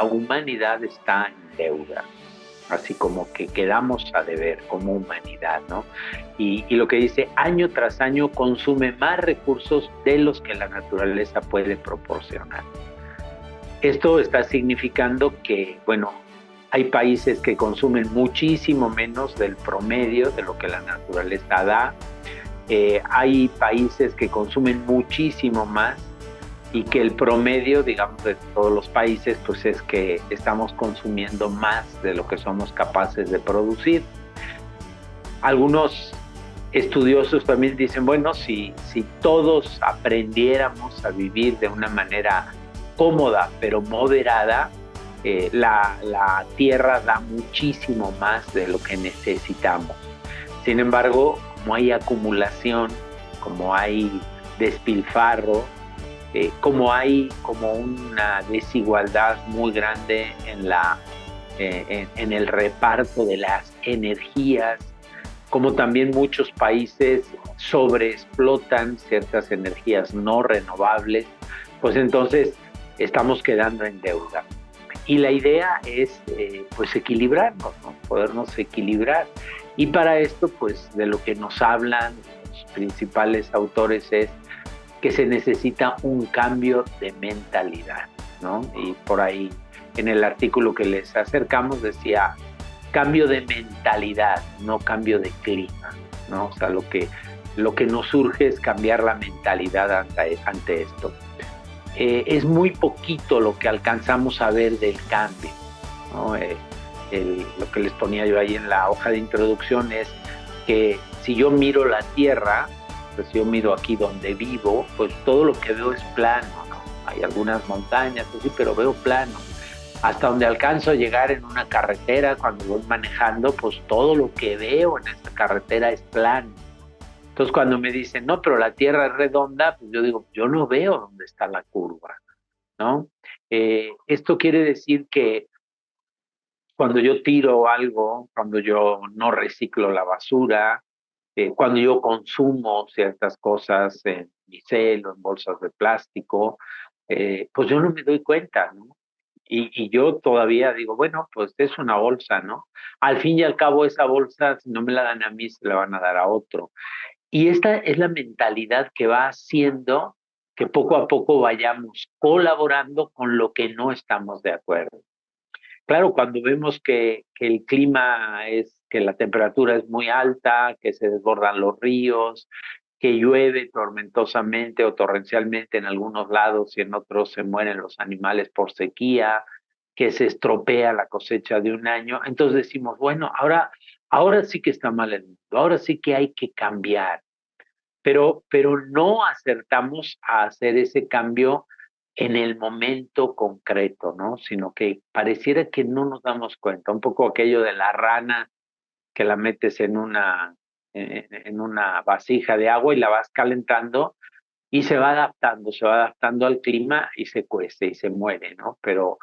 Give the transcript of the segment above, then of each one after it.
la humanidad está en deuda, así como que quedamos a deber como humanidad, ¿no? Y lo que dice, año tras año consume más recursos de los que la naturaleza puede proporcionar. Esto está significando que, bueno, hay países que consumen muchísimo menos del promedio de lo que la naturaleza da. Hay países que consumen muchísimo más y que el promedio, digamos, de todos los países, pues es que estamos consumiendo más de lo que somos capaces de producir. Algunos estudiosos también dicen, bueno, si todos aprendiéramos a vivir de una manera cómoda pero moderada, la tierra da muchísimo más de lo que necesitamos. Sin embargo, como hay acumulación, como hay despilfarro, como hay como una desigualdad muy grande en el reparto de las energías, como también muchos países sobreexplotan ciertas energías no renovables, pues entonces estamos quedando en deuda. Y la idea es pues equilibrarnos, ¿no? Podernos equilibrar. Y para esto, pues de lo que nos hablan los principales autores es que se necesita un cambio de mentalidad, ¿no? Y por ahí en el artículo que les acercamos decía cambio de mentalidad, no cambio de clima, ¿no? O sea, lo que nos surge es cambiar la mentalidad ante esto. Es muy poquito lo que alcanzamos a ver del cambio, ¿no? Lo que les ponía yo ahí en la hoja de introducción es que si yo miro la Tierra, pues si yo miro aquí donde vivo, pues todo lo que veo es plano, ¿no? Hay algunas montañas, sí, pero veo plano. Hasta donde alcanzo a llegar en una carretera, cuando voy manejando, pues todo lo que veo en esta carretera es plano. Entonces cuando me dicen, no, pero la Tierra es redonda, pues yo digo, yo no veo dónde está la curva, ¿no? Esto quiere decir que cuando yo tiro algo, cuando yo no reciclo la basura, cuando yo consumo ciertas cosas en micel o en bolsas de plástico, pues yo no me doy cuenta, ¿no? Y yo todavía digo, bueno, pues es una bolsa, ¿no? Al fin y al cabo esa bolsa, si no me la dan a mí, se la van a dar a otro. Y esta es la mentalidad que va haciendo que poco a poco vayamos colaborando con lo que no estamos de acuerdo. Claro, cuando vemos que el clima es, que la temperatura es muy alta, que se desbordan los ríos, que llueve tormentosamente o torrencialmente en algunos lados y en otros se mueren los animales por sequía, que se estropea la cosecha de un año, entonces decimos, bueno, ahora sí que está mal el mundo, ahora sí que hay que cambiar, pero no acertamos a hacer ese cambio en el momento concreto, ¿no? Sino que pareciera que no nos damos cuenta, un poco aquello de la rana que la metes en una vasija de agua y la vas calentando y se va adaptando al clima y se cuece y se muere, ¿no? Pero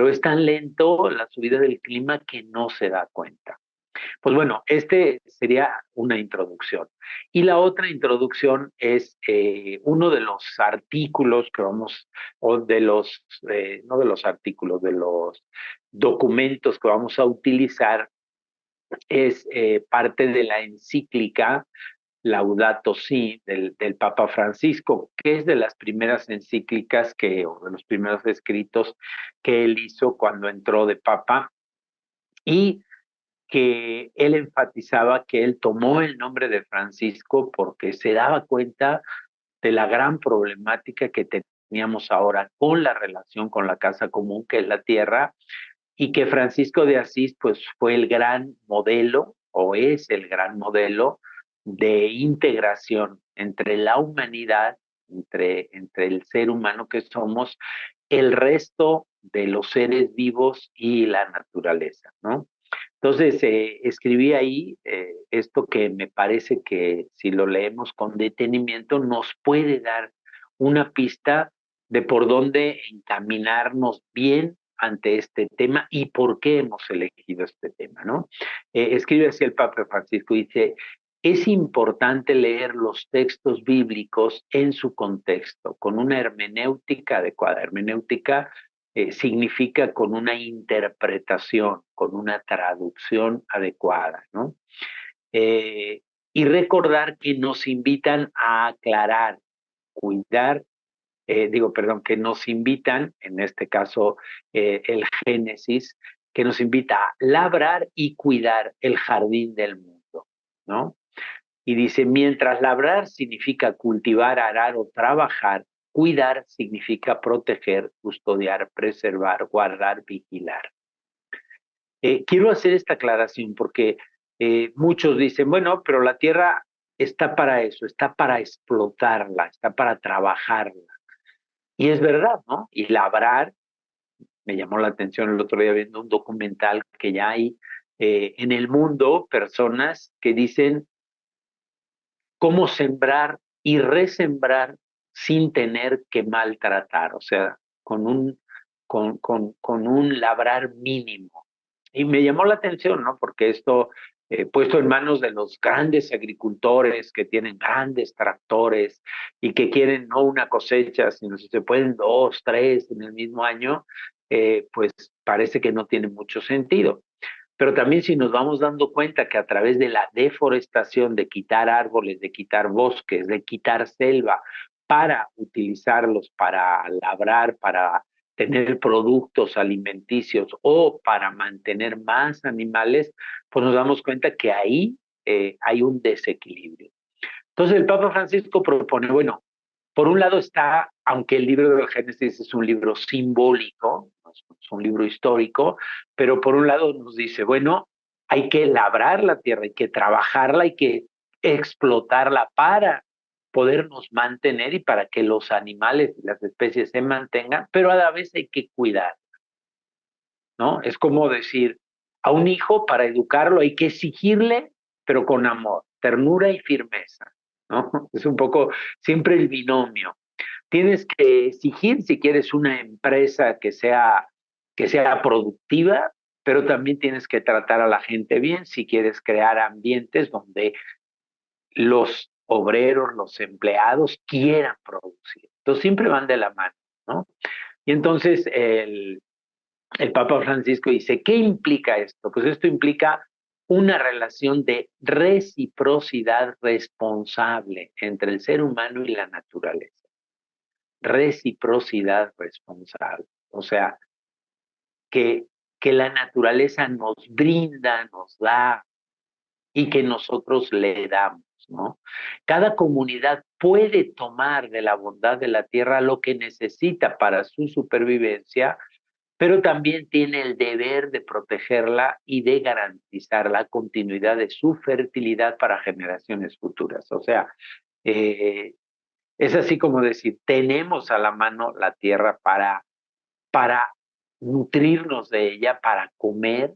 es tan lento la subida del clima que no se da cuenta. Pues bueno, este sería una introducción. Y la otra introducción es uno de los artículos que vamos, o de los, no de los artículos, de los documentos que vamos a utilizar, es parte de la encíclica Laudato Si del Papa Francisco, que es de las primeras encíclicas o de los primeros escritos que él hizo cuando entró de Papa. Y que él enfatizaba que él tomó el nombre de Francisco porque se daba cuenta de la gran problemática que teníamos ahora con la relación con la casa común, que es la tierra, y que Francisco de Asís pues fue el gran modelo o es el gran modelo de integración entre la humanidad, entre el ser humano que somos, el resto de los seres vivos y la naturaleza, ¿no? Entonces, escribí ahí esto que me parece que si lo leemos con detenimiento nos puede dar una pista de por dónde encaminarnos bien ante este tema y por qué hemos elegido este tema, ¿no? Escribe así el Papa Francisco, dice, es importante leer los textos bíblicos en su contexto, con una hermenéutica adecuada. Hermenéutica significa con una interpretación, con una traducción adecuada, ¿no? Eh, y recordar que nos invitan a aclarar, cuidar, perdón, que nos invitan, en este caso el Génesis, que nos invita a labrar y cuidar el jardín del mundo, ¿no? Y dice, mientras labrar significa cultivar, arar o trabajar, cuidar significa proteger, custodiar, preservar, guardar, vigilar. Quiero hacer esta aclaración porque muchos dicen, bueno, pero la tierra está para eso, está para explotarla, está para trabajarla. Y es verdad, ¿no? Y labrar, me llamó la atención el otro día viendo un documental que ya hay en el mundo personas que dicen cómo sembrar y resembrar sin tener que maltratar, o sea, con un labrar mínimo. Y me llamó la atención, ¿no? Porque esto, puesto en manos de los grandes agricultores que tienen grandes tractores y que quieren no una cosecha, sino si se pueden dos, tres en el mismo año, pues parece que no tiene mucho sentido. Pero también si nos vamos dando cuenta que a través de la deforestación, de quitar árboles, de quitar bosques, de quitar selva, para utilizarlos para labrar, para tener productos alimenticios o para mantener más animales, pues nos damos cuenta que ahí hay un desequilibrio. Entonces el Papa Francisco propone, bueno, por un lado está, aunque el libro del Génesis es un libro simbólico, es un libro histórico, pero por un lado nos dice, bueno, hay que labrar la tierra, hay que trabajarla, hay que explotarla para podernos mantener y para que los animales y las especies se mantengan, pero a la vez hay que cuidar, ¿no? Es como decir, a un hijo para educarlo hay que exigirle, pero con amor, ternura y firmeza, ¿no? Es un poco siempre el binomio. Tienes que exigir si quieres una empresa que sea productiva, pero también tienes que tratar a la gente bien si quieres crear ambientes donde los obreros, los empleados quieran producir. Entonces siempre van de la mano, ¿no? Y entonces el Papa Francisco dice, ¿qué implica esto? Pues esto implica una relación de reciprocidad responsable entre el ser humano y la naturaleza. Reciprocidad responsable. O sea, que, que la naturaleza nos brinda, nos da y que nosotros le damos, ¿no? Cada comunidad puede tomar de la bondad de la tierra lo que necesita para su supervivencia, pero también tiene el deber de protegerla y de garantizar la continuidad de su fertilidad para generaciones futuras. O sea, eh, es así como decir, tenemos a la mano la tierra para nutrirnos de ella, para comer,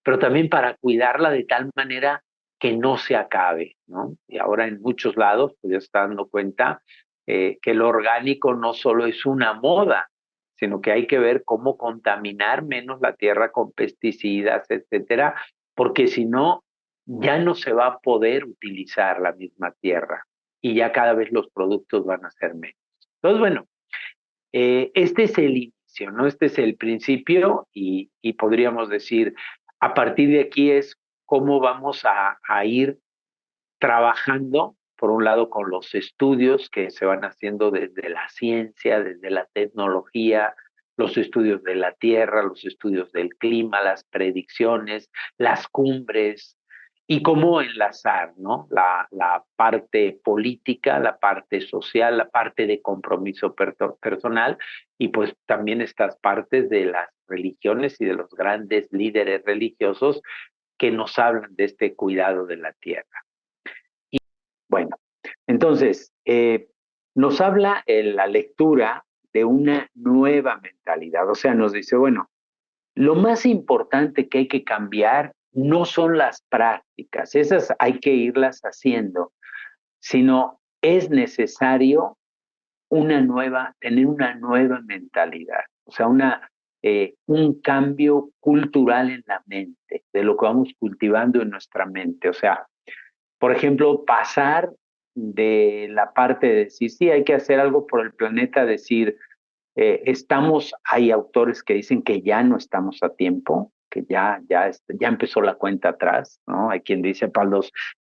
pero también para cuidarla de tal manera que no se acabe, ¿no? Y ahora en muchos lados, pues ya se está dando cuenta que lo orgánico no solo es una moda, sino que hay que ver cómo contaminar menos la tierra con pesticidas, etcétera, porque si no, ya no se va a poder utilizar la misma tierra y ya cada vez los productos van a ser menos. Entonces, bueno, este es el inicio, ¿no? Este es el principio y podríamos decir, a partir de aquí es cómo vamos a ir trabajando, por un lado, con los estudios que se van haciendo desde la ciencia, desde la tecnología, los estudios de la Tierra, los estudios del clima, las predicciones, las cumbres, y cómo enlazar, ¿no? La parte política, la parte social, la parte de compromiso personal, y pues también estas partes de las religiones y de los grandes líderes religiosos que nos hablan de este cuidado de la tierra. Bueno, entonces, nos habla en la lectura de una nueva mentalidad, o sea, nos dice, bueno, lo más importante que hay que cambiar no son las prácticas, esas hay que irlas haciendo, sino es necesario tener una nueva mentalidad, o sea, un cambio cultural en la mente, de lo que vamos cultivando en nuestra mente, o sea, por ejemplo, pasar de la parte de decir, sí, hay que hacer algo por el planeta, a decir, hay autores que dicen que ya no estamos a tiempo, que ya empezó la cuenta atrás, ¿no? Hay quien dice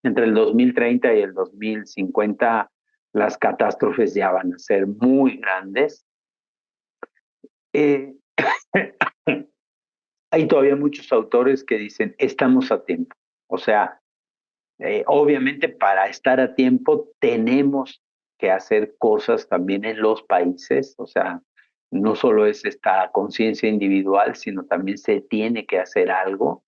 entre el 2030 y el 2050 las catástrofes ya van a ser muy grandes. Eh, Hay todavía muchos autores que dicen, estamos a tiempo. O sea, obviamente para estar a tiempo tenemos que hacer cosas también en los países, o sea, no solo es esta conciencia individual, sino también se tiene que hacer algo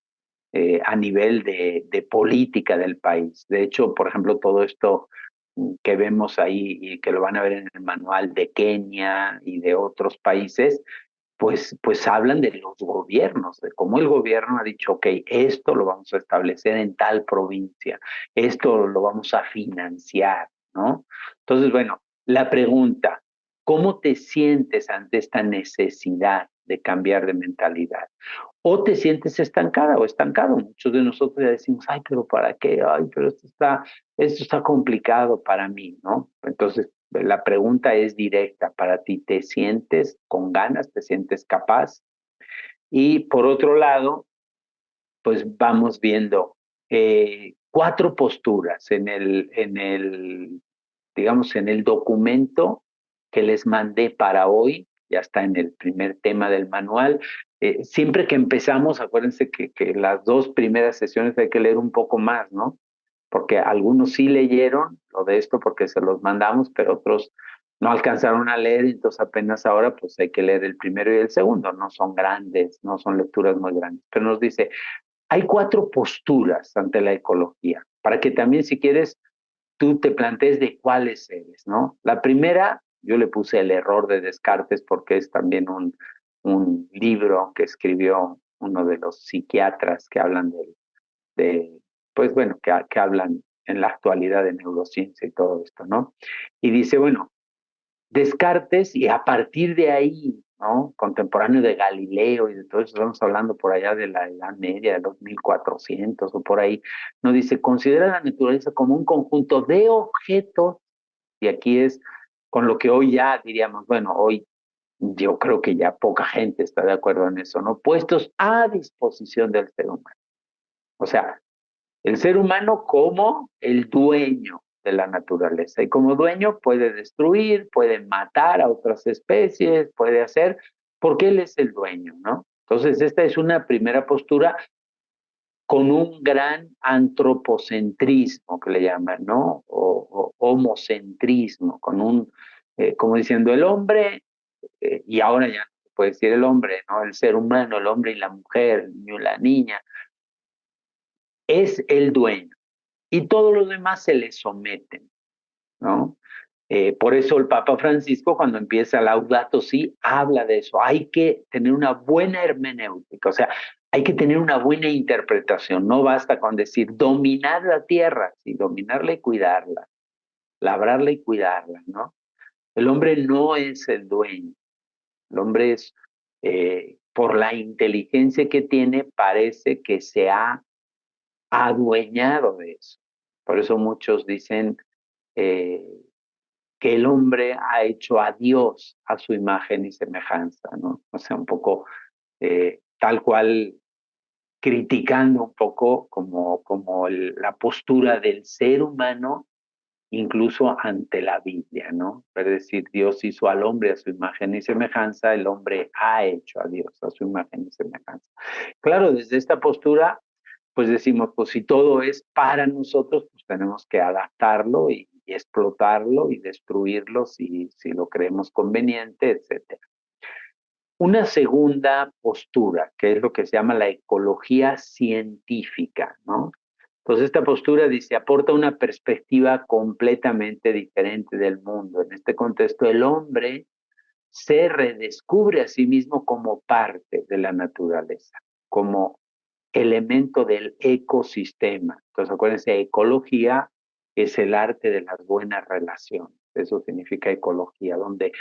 a nivel de política del país. De hecho, por ejemplo, todo esto que vemos ahí y que lo van a ver en el manual de Kenia y de otros países, pues hablan de los gobiernos, de cómo el gobierno ha dicho, ok, esto lo vamos a establecer en tal provincia, esto lo vamos a financiar, ¿no? Entonces, bueno, la pregunta, ¿cómo te sientes ante esta necesidad de cambiar de mentalidad? ¿O te sientes estancada o estancado? Muchos de nosotros ya decimos, ay, pero ¿para qué? Ay, pero esto está complicado para mí, ¿no? Entonces, la pregunta es directa para ti. ¿Te sientes con ganas? ¿Te sientes capaz? Y por otro lado, pues vamos viendo cuatro posturas digamos, en el documento que les mandé para hoy, ya está en el primer tema del manual. Siempre que empezamos, acuérdense que las dos primeras sesiones hay que leer un poco más, ¿no? Porque algunos sí leyeron lo de esto porque se los mandamos, pero otros no alcanzaron a leer, entonces apenas ahora pues hay que leer el primero y el segundo, no son grandes, no son lecturas muy grandes, pero nos dice, hay cuatro posturas ante la ecología, para que también si quieres tú te plantees de cuáles eres, ¿no? La primera, yo le puse el error de Descartes porque es también un libro que escribió uno de los psiquiatras que hablan pues bueno, que hablan en la actualidad de neurociencia y todo esto, ¿no? Y dice, bueno, Descartes y a partir de ahí, ¿no? Contemporáneo de Galileo y de todo eso, estamos hablando por allá de la Edad Media, de los 1400 o por ahí, nos dice, considera la naturaleza como un conjunto de objetos, y aquí es con lo que hoy ya diríamos, bueno, hoy yo creo que ya poca gente está de acuerdo en eso, ¿no? Puestos a disposición del ser humano. O sea, el ser humano como el dueño de la naturaleza y como dueño puede destruir, puede matar a otras especies, puede hacer, porque él es el dueño, ¿no? Entonces, esta es una primera postura con un gran antropocentrismo que le llaman, ¿no? O homocentrismo, como diciendo el hombre, y ahora ya no se puede decir el hombre, ¿no? El ser humano, el hombre y la mujer, el niño y la niña, es el dueño y todos los demás se le someten, ¿no? Por eso el Papa Francisco, cuando empieza Laudato Si, habla de eso. Hay que tener una buena hermenéutica, o sea, hay que tener una buena interpretación. No basta con decir dominar la tierra, sino dominarla y cuidarla, labrarla y cuidarla, ¿no? El hombre no es el dueño. El hombre es, por la inteligencia que tiene, parece que se ha adueñado de eso. Por eso muchos dicen eh, que el hombre ha hecho a Dios a su imagen y semejanza, ¿no? O sea, un poco tal cual criticando un poco como la postura del ser humano, incluso ante la Biblia, ¿no? Es decir, Dios hizo al hombre a su imagen y semejanza, el hombre ha hecho a Dios a su imagen y semejanza. Claro, desde esta postura pues decimos, pues si todo es para nosotros, pues tenemos que adaptarlo y explotarlo y destruirlo si lo creemos conveniente, etcétera. Una segunda postura, que es lo que se llama la ecología científica, ¿no? Entonces esta postura dice, aporta una perspectiva completamente diferente del mundo. En este contexto, el hombre se redescubre a sí mismo como parte de la naturaleza, como elemento del ecosistema. Entonces, acuérdense, ecología es el arte de las buenas relaciones. Eso significa ecología, donde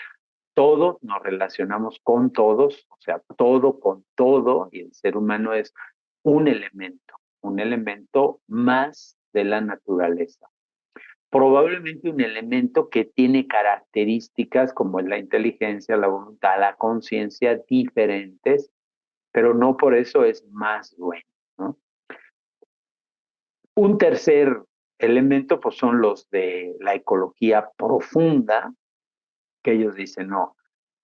todos nos relacionamos con todos, o sea, todo con todo, y el ser humano es un elemento más de la naturaleza. probablemente un elemento que tiene características como la inteligencia, la voluntad, la conciencia diferentes, pero no por eso es más bueno, ¿no? Un tercer elemento pues son los de la ecología profunda, que ellos dicen, no,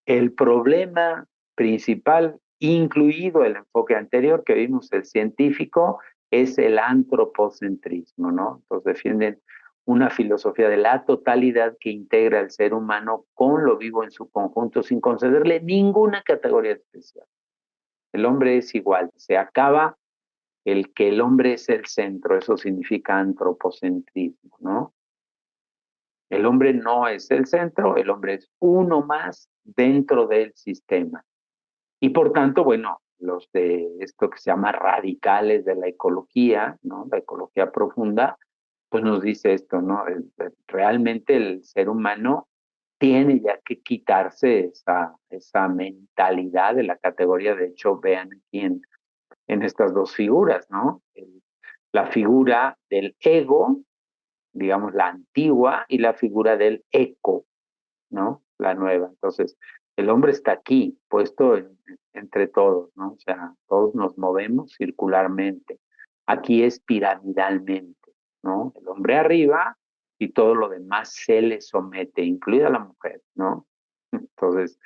el problema principal, incluido el enfoque anterior que vimos, el científico, es el antropocentrismo, ¿no? Entonces defienden una filosofía de la totalidad que integra al ser humano con lo vivo en su conjunto sin concederle ninguna categoría especial. El hombre es igual, se acaba el que el hombre es el centro, eso significa antropocentrismo, ¿no? El hombre no es el centro, el hombre es uno más dentro del sistema. Y por tanto, bueno, los de esto que se llama radicales de la ecología, ¿no? La ecología profunda, pues nos dice esto, ¿no? Realmente el ser humano tiene ya que quitarse esa mentalidad de la categoría. De hecho, vean aquí en estas dos figuras, ¿no? La figura del ego, digamos la antigua, y la figura del eco, ¿no? La nueva. Entonces, el hombre está aquí, puesto entre todos, ¿no? O sea, todos nos movemos circularmente. Aquí es piramidalmente, ¿no? El hombre arriba y todo lo demás se le somete, incluida la mujer, ¿no? Entonces,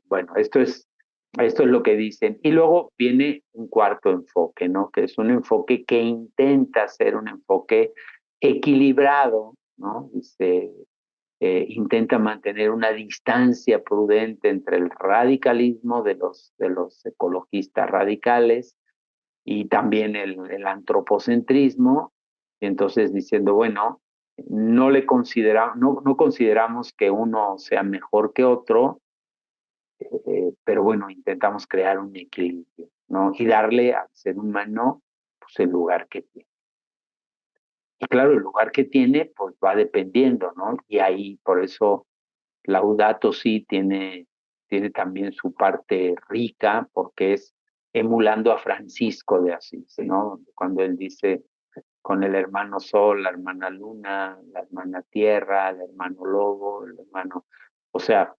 bueno, esto es lo que dicen. Y luego viene un cuarto enfoque, ¿no? Que es un enfoque que intenta ser un enfoque equilibrado, ¿no? Dice, intenta mantener una distancia prudente entre el radicalismo de los ecologistas radicales y también el antropocentrismo, y entonces diciendo, bueno, no consideramos que uno sea mejor que otro, pero bueno, intentamos crear un equilibrio, ¿no? Y darle al ser humano pues, el lugar que tiene. Y claro, el lugar que tiene, pues va dependiendo, ¿no? Y ahí, por eso, Laudato Si tiene también su parte rica, porque es emulando a Francisco de Asís, ¿no? Cuando él dice, con el hermano Sol, la hermana Luna, la hermana Tierra, el hermano Lobo, el hermano... O sea,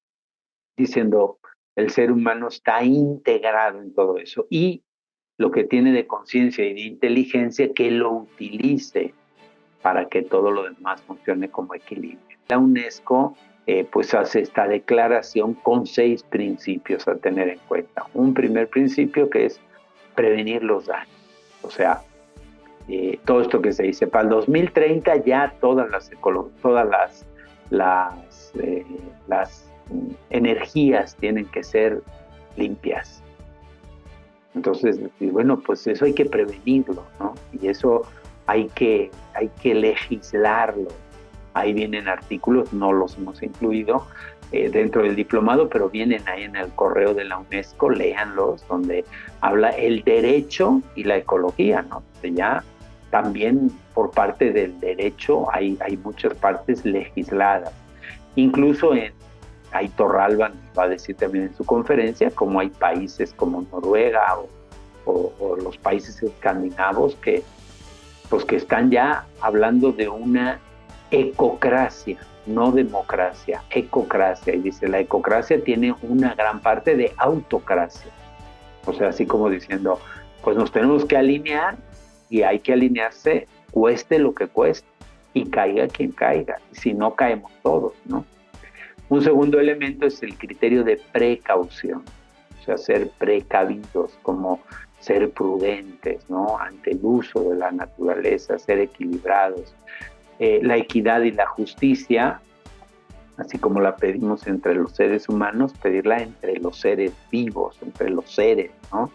diciendo, el ser humano está integrado en todo eso. Y lo que tiene de conciencia y de inteligencia, que lo utilice para que todo lo demás funcione como equilibrio. La UNESCO pues hace esta declaración con 6 principios a tener en cuenta. Un primer principio que es prevenir los daños. O sea, todo esto que se dice, para el 2030 ya todas las energías tienen que ser limpias. Entonces, bueno, pues eso hay que prevenirlo, ¿no? Y eso hay que legislarlo. Ahí vienen artículos, no los hemos incluido dentro del diplomado, pero vienen ahí en el correo de la UNESCO, léanlos, donde habla el derecho y la ecología, ¿no? Ya también por parte del derecho hay muchas partes legisladas. Incluso ahí Torralba nos va a decir también en su conferencia, como hay países como Noruega o los países escandinavos que están ya hablando de una ecocracia, no democracia, ecocracia. Y dice, la ecocracia tiene una gran parte de autocracia. O sea, así como diciendo, pues nos tenemos que alinear y hay que alinearse, cueste lo que cueste, y caiga quien caiga. Si no, caemos todos, ¿no? Un segundo elemento es el criterio de precaución, o sea, ser precavidos, como ser prudentes, ¿no? Ante el uso de la naturaleza, ser equilibrados. La equidad y la justicia, así como la pedimos entre los seres humanos, pedirla entre los seres vivos, entre los seres, ¿no?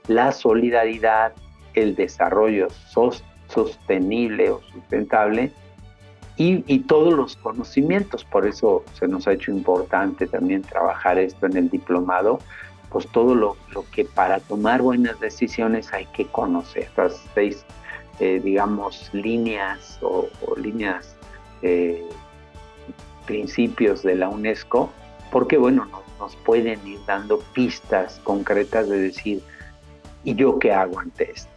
La solidaridad, el desarrollo sostenible o sustentable, y todos los conocimientos. Por eso se nos ha hecho importante también trabajar esto en el diplomado, pues todo lo que para tomar buenas decisiones hay que conocer. Las 6, digamos, líneas o líneas, principios de la UNESCO, porque bueno, nos pueden ir dando pistas concretas de decir, ¿y yo qué hago ante esto?